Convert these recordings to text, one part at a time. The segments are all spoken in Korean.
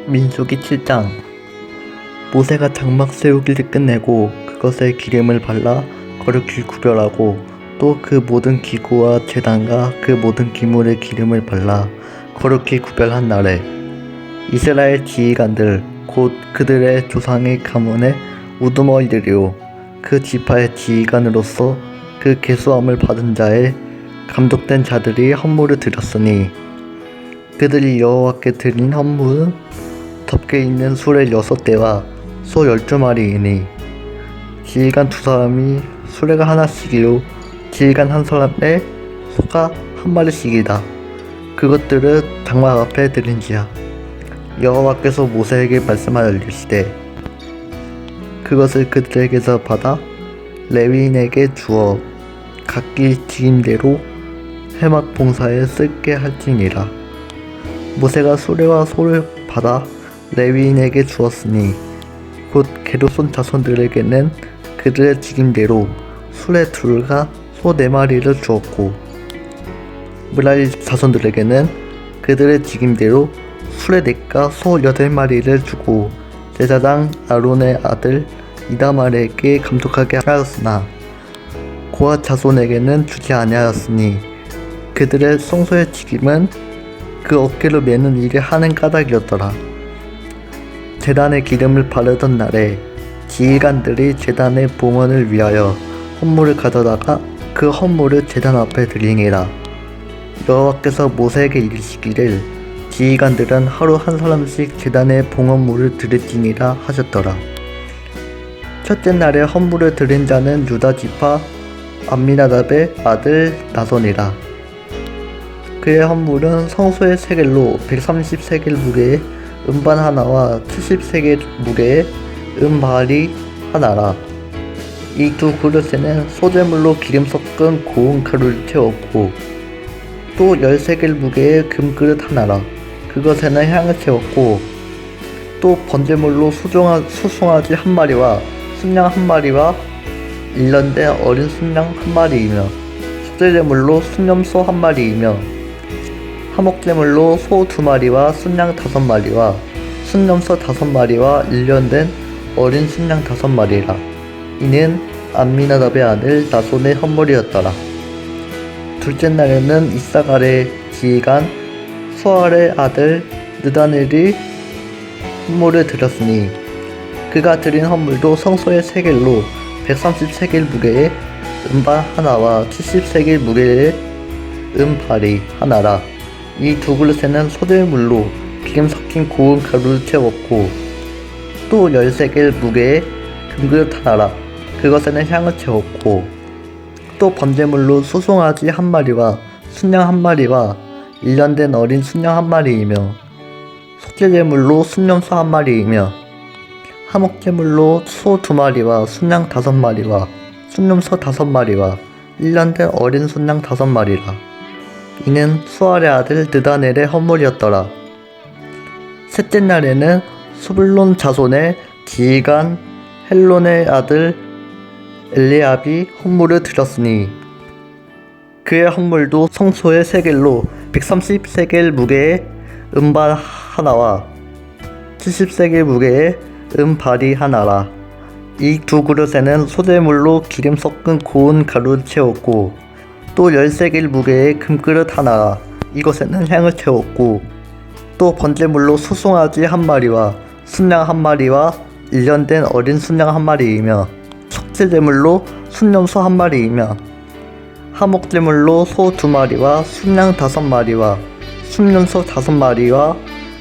민수기 7장. 모세가 장막 세우기를 끝내고 그것에 기름을 발라 거룩히 구별하고 또 그 모든 기구와 제단과 그 모든 기물에 기름을 발라 거룩히 구별한 날에 이스라엘 지휘관들 곧 그들의 조상의 가문의 우두머리들이요 그 지파의 지휘관으로서 그 계수함을 받은 자의 감독된 자들이 헌물을 드렸으니 그들이 여호와께 드린 헌물은 덮개 있는 수레 6대와 소 12마리이니 지휘관 2사람이 수레가 하나씩이요 지휘관 한 사람의 소가 1마리씩이다. 그것들을 장막 앞에 드린지야. 여호와께서 모세에게 말씀하시되 그것을 그들에게서 받아 레위인에게 주어 각기 직임대로 회막 봉사에 쓸게 할지니라. 모세가 수레와 소를 받아 레위인에게 주었으니 곧 게르손 자손들에게는 그들의 직임대로 수레 2과 소 4마리를 주었고 므라리 자손들에게는 그들의 직임대로 수레 4과 소 8마리를 주고 제사장 아론의 아들 이다말에게 감독하게 하였으나 고앗 자손에게는 주지 아니하였으니 그들의 성소의 직임은 그 어깨로 매는 일을 하는 까닭이었더라. 제단에 기름을 바르던 날에 지휘관들이 제단의 봉헌을 위하여 헌물을 가져다가 그 헌물을 제단 앞에 드리니라. 여호와께서 모세에게 이르시기를 지휘관들은 하루 한 사람씩 제단의 봉헌물을 드릴지니라 하셨더라. 첫째 날에 헌물을 드린 자는 유다 지파 암미나답의 아들 나손이라. 그의 헌물은 성소의 세겔로 130세겔 무게의 음반 하나와 70세겔 무게의 음발이 하나라. 이 2 그릇에는 소재물로 기름 섞은 고운 가루를 채웠고 또 10세겔 무게의 금그릇 하나라. 그것에는 향을 채웠고 또 번제물로 수송아지 1마리와 순양 1마리와 1년된 어린 순양 1마리이며 속죄제물로 순염소 1마리이며 화목제물로 소 2마리와 순양 5마리와 순염소 5마리와 1년된 어린 순양 5마리라. 이는 암미나답의 아들 나손의 헌물이었더라. 둘째 날에는 이사갈의 지휘관 수알의 아들 느다넬이 헌물을 드렸으니 그가 드린 헌물도 성소의 세겔로 130세겔 무게의 음반 하나와 70세겔 무게의 음발이 하나라. 이 2 그릇에는 소재물로 기름 섞인 고운 가루를 채웠고 또 10세겔 무게의 금그릇 하나라. 그것에는 향을 채웠고 또 번제물로 수송아지 1마리와 순양 1마리와 1년된 어린 순양 1마리이며 속죄제물로 순염소 1마리이며 화목제물로 소 2마리와 순양 5마리와 순염소 5마리와 1년된 어린 순양 5마리라. 이는 수알의 아들 느다넬의 헌물이었더라. 셋째 날에는 스불론 자손의 지휘관 헬론의 아들 엘리압이 헌물을 드렸으니 그의 헌물도 성소의 세겔로 130세겔 무게의 음발 하나와 70세겔 무게의 음발이 하나라. 이 2 그릇에는 소재물로 기름 섞은 고운 가루를 채웠고 또 10세겔 무게의 금그릇 하나라. 이것에는 향을 채웠고 또 번제물로 수송아지 1마리와 순양 1마리와 1년된 어린 순양 1마리이며 속죄제물로 순염소 1마리이며 화목제물로 소 2마리와 순양 5마리와 순염소 5마리와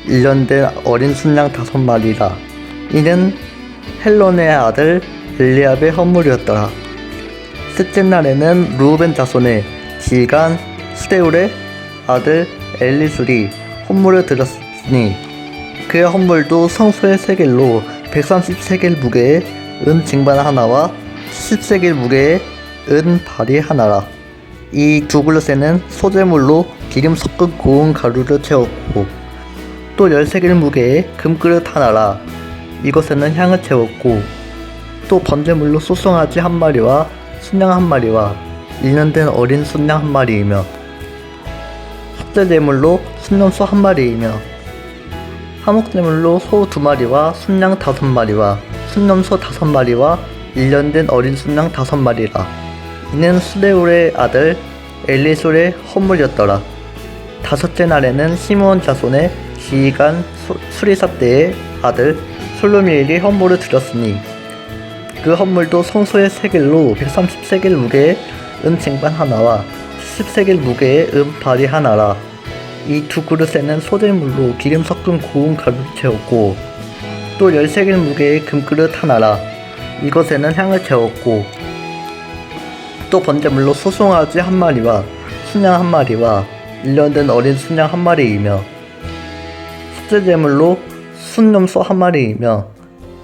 1년된 어린 순양 5마리라. 이는 헬론의 아들 엘리압의 헌물이었더라. 셋째 날에는 르우벤 자손의 지휘관 스데울의 아들 엘리술이 헌물을 드렸으니 그의 헌물도 성소의 세겔로 130세겔 무게의 은 쟁반 하나와 70세겔 무게의 은 발이 하나라. 이 2 그릇에는 소재물로 기름 섞은 고운 가루를 채웠고 또 10세겔 무게의 금그릇 하나라. 이것에는 향을 채웠고 또 번제물로 소송아지 1마리와 순양 1마리와 1년된 어린 순양 1마리이며 속죄제물로 순염소 1마리이며 화목제물로 소 2마리와 순양 5마리와 순염소 5마리와 1년 된 어린 순양 5마리라. 이는 수레울의 아들 엘리술의 헌물이었더라. 다섯째 날에는 시므온 자손의 지휘관 수리사대의 아들 솔로미엘이 헌물을 드렸으니 그 헌물도 성소의 세겔로 130세겔 무게의 은 쟁반 하나와 70세겔 무게의 은 발이 하나라. 이 두 그릇에는 소재물로 기름 섞은 고운 가루를 채웠고 또 10세겔 무게의 금그릇 하나라. 이것에는 향을 채웠고 또 번제물로 소송아지 1마리와 순양 1마리와 1년 된 어린 순양 1마리이며 속죄제물로 순염소 1마리이며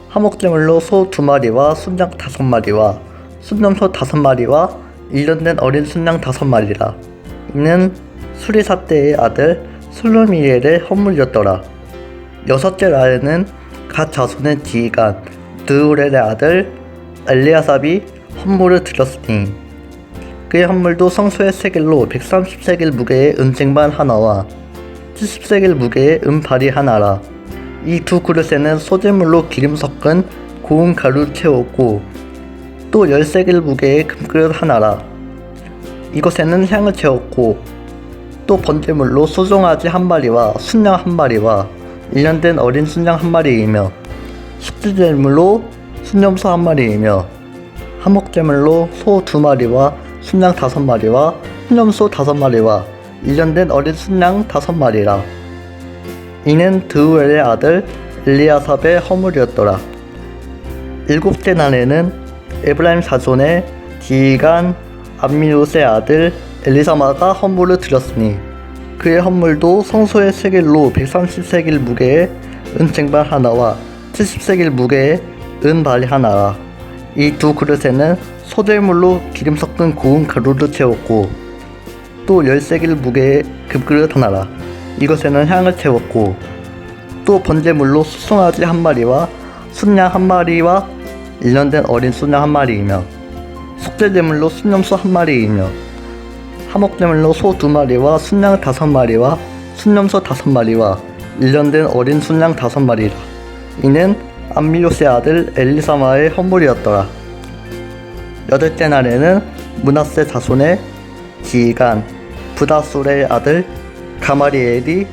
화목제물로 소 2마리와 순양 5마리와 순염소 5마리와 1년 된 어린 순양 5마리라. 이는 수리사대의 아들 솔로미엘의 헌물이었더라. 여섯째 날에는 갓 자손의 지휘관 드우렐의 아들 엘리아삽이 헌물을 드렸으니 그의 헌물도 성소의 세겔로 130세겔 무게의 은쟁반 하나와 70세겔 무게의 은발이 하나라. 이 두 그릇에는 소재물로 기름 섞은 고운 가루를 채웠고 또 10세겔 무게의 금그릇 하나라. 이것에는 향을 채웠고 또 번제물로 소송아지 1마리와 순양 1마리와 1년 된 어린 순양 1마리이며 숙제제물로 순염소 1마리이며 화목제물로 소 2마리와 순양 5마리와 순염소 5마리와 1년 된 어린 순양 5마리라. 이는 드우엘의 아들 엘리아삽의 헌물이었더라. 일곱째 날에는 에브라임 자손의 지휘관 암미옷의 아들 엘리사마가 헌물을 드렸으니 그의 헌물도 성소의 세겔로 130세겔 무게의 은쟁반 하나와 70세겔 무게의 은발이 하나라. 이 두 그릇에는 소재물로 기름 섞은 고운 가루를 채웠고 또 10세겔 무게의 금그릇 하나라. 이것에는 향을 채웠고 또 번제물로 수송아지 1마리와 순양 1마리와 1년 된 어린 순양 1마리이며 속죄제물로 순염소 1마리이며 화목제물로 소 2마리와 순양 5마리와 순염소 5마리와 1년 된 어린 순양 5마리라. 이는 암미요스의 아들 엘리사마의 헌물이었더라. 여덟째 날에는 므낫세 자손의 지휘관 부다술의 아들 가마리엘이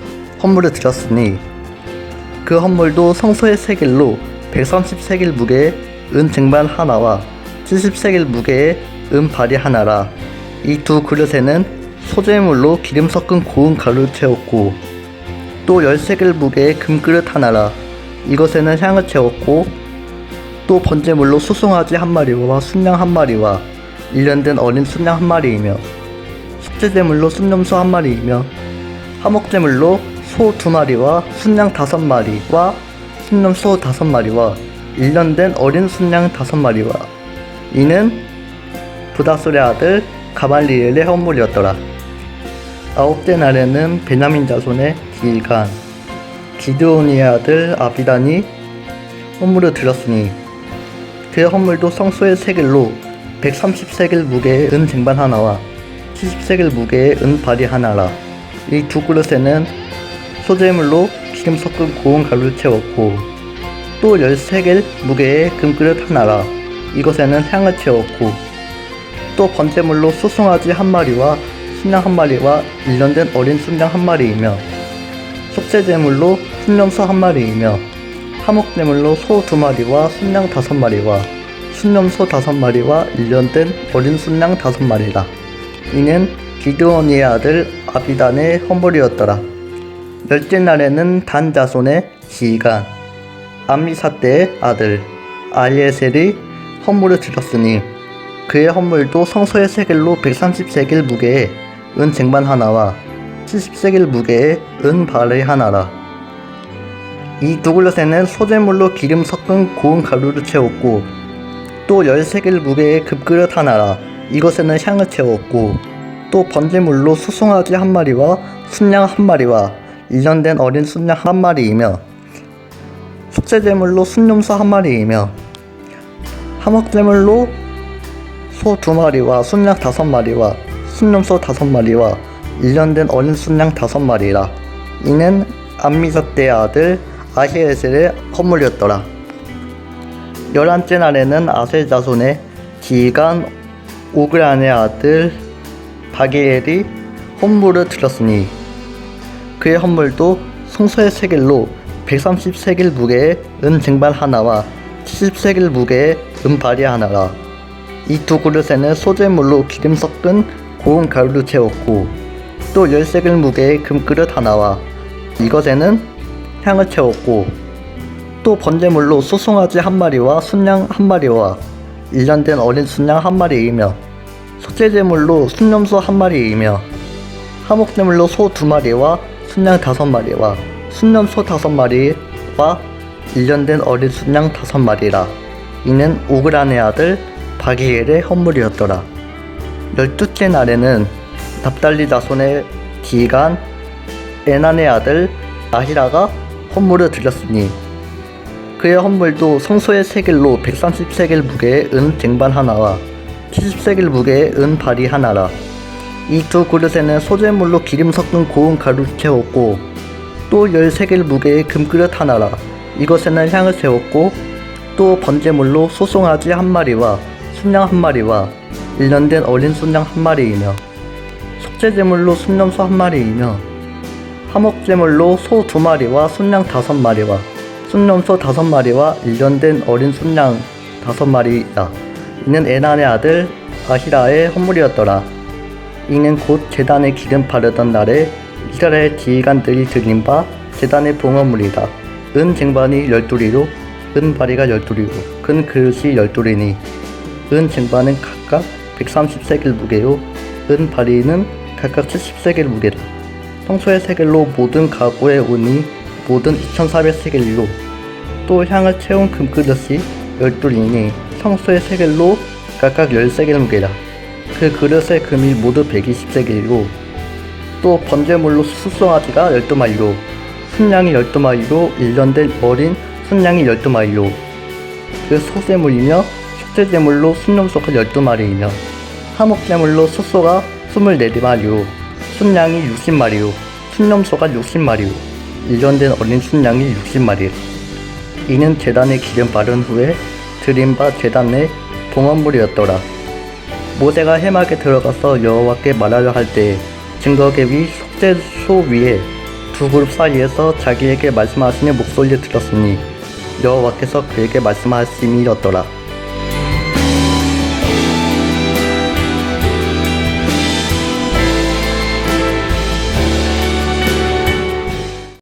헌물을 드렸으니 그 헌물도 성소의 세겔로 130세겔 무게의 은 쟁반 하나와 70세겔 무게의 은 발이 하나라. 이 두 그릇에는 소재물로 기름 섞은 고운 가루를 채웠고 또 10세겔 무게의 금그릇 하나라. 이것에는 향을 채웠고 또 번제물로 소송아지 1마리와 순양 1마리와 1년 된 어린 순양 1마리이며 속죄제물로 순염소 1마리이며 화목제물로 소 2마리와 순양 5마리와 순염소 5마리와 1년 된 어린 순양 5마리와 이는 부다술의 아들 가말리엘의 헌물이었더라. 아홉째 날에는 베냐민 자손의 지휘관 기드온의 아들 아비단이 헌물을 드렸으니 그의 헌물도 성소의 세겔로 130세겔 무게의 은 쟁반 하나와 70세겔 무게의 은 발이 하나라. 이 두 그릇에는 소재물로 기름 섞은 고운 가루를 채웠고 또 10세겔 무게의 금그릇 하나라. 이것에는 향을 채웠고 또 번제물로 소송아지 1마리와 순양 1마리와 1년 된 어린 순양 1마리이며 속죄제물로 순염소 1마리이며 화목제물로 소 2마리와 순양 5마리와 순염소 5마리와 1년 된 어린 순양 5마리라. 이는 기드온의 아들 아비단의 헌물이었더라. 열째 날에는 단 자손의 지휘관 암미사대의 아들 아리에셀이 헌물을 드렸으니 그의 헌물도 성소의 세겔로 130세겔 무게의 은 쟁반 하나와 70세겔 무게의 은 발의 하나라. 이 두 그릇에는 소재물로 기름 섞은 고운 가루를 채웠고 또 10세겔 무게의 금그릇 하나라. 이것에는 향을 채웠고 또 번제물로 수송아지 1마리와 순양 1마리와 1년 된 어린 순양 1마리이며 속죄제물로 순염소 1마리이며 화목제물로 소 2마리와 순양 5마리와 순염소 5마리와 1년 된 어린 순양 5마리라. 이는 암미사대의 아들 아히에셀의 허물이었더라. 11째 날에는 아셀 자손의 지휘관 오그란의 아들 바기엘이 헌물을 드렸으니 그의 헌물도 성소의 세겔로 130세겔 무게의 은 쟁반 하나와 70세겔 무게의 은 바리 하나라. 이 두 그릇에는 소재물로 기름 섞은 고운 가루를 채웠고 또 10세겔 무게의 금그릇 하나와 이것에는 향을 채웠고 또 번제물로 소송아지 한 마리와 순양 한 마리와 일년된 어린 순양 한 마리이며 속죄제물로 순염소 한 마리이며 화목제물로 소 2마리와 순양 5마리와 순염소 5마리와 일년된 어린 순양 5마리라. 이는 오그란의 아들 바기엘의 헌물이었더라. 12째 날에는 납달리 자손의 지휘관 에난의 아들 아히라가 헌물을 드렸으니 그의 헌물도 성소의 세겔로 130세겔 무게의 은 쟁반 하나와 70세겔 무게의 은 바리 하나라. 이 두 그릇에는 소재물로 기름 섞은 고운 가루를 채웠고 또 10세겔 무게의 금그릇 하나라. 이것에는 향을 채웠고 또 번제물로 소송아지 한 마리와 순양 한 마리와 일년된 어린 순양 한 마리이며 속죄제물로 순염소 한 마리이며 화목제물로 소 2마리와 순양 5마리와 순염소 5마리와 일년된 어린 순양 5마리이다. 이는 에난의 아들 아히라의 헌물이었더라. 이는 곧 제단에 기름 바르던 날에 이스라엘 지휘관들이 드린 바 제단의 봉헌물이다. 은 쟁반이 12리로 은 바리가 12리로 큰 그릇이 12리니 은 쟁반은 각각 130세겔 무게요 은 바리는 각각 70세겔 무게다. 성소의 세겔로 모든 가구의 운이 모든 2400세겔로 또 향을 채운 금그릇이 12리니 성소의 세겔로 각각 10세겔 무게다. 그 그릇의 금이 모두 120세겔이고 또 번제물로 수송아지가 12마리로 순양이 12마리로 일년된 어린 순양이 12마리로 그 소제물이며 속죄제물로 순염소가 12마리이며 화목제물로 소소가 24마리로 순양이 60마리로 순염소가 60마리로 일년된 어린 순양이 60마리로 이는 제단에 기름 바른 후에 드린 바 제단 내 봉헌물이었더라. 모세가 회막에 들어가서 여호와께 말하려 할 때에 증거계 위 속죄소 위에 두 그룹 사이에서 자기에게 말씀하시는 목소리를 들었으니 여호와께서 그에게 말씀하심이었더라.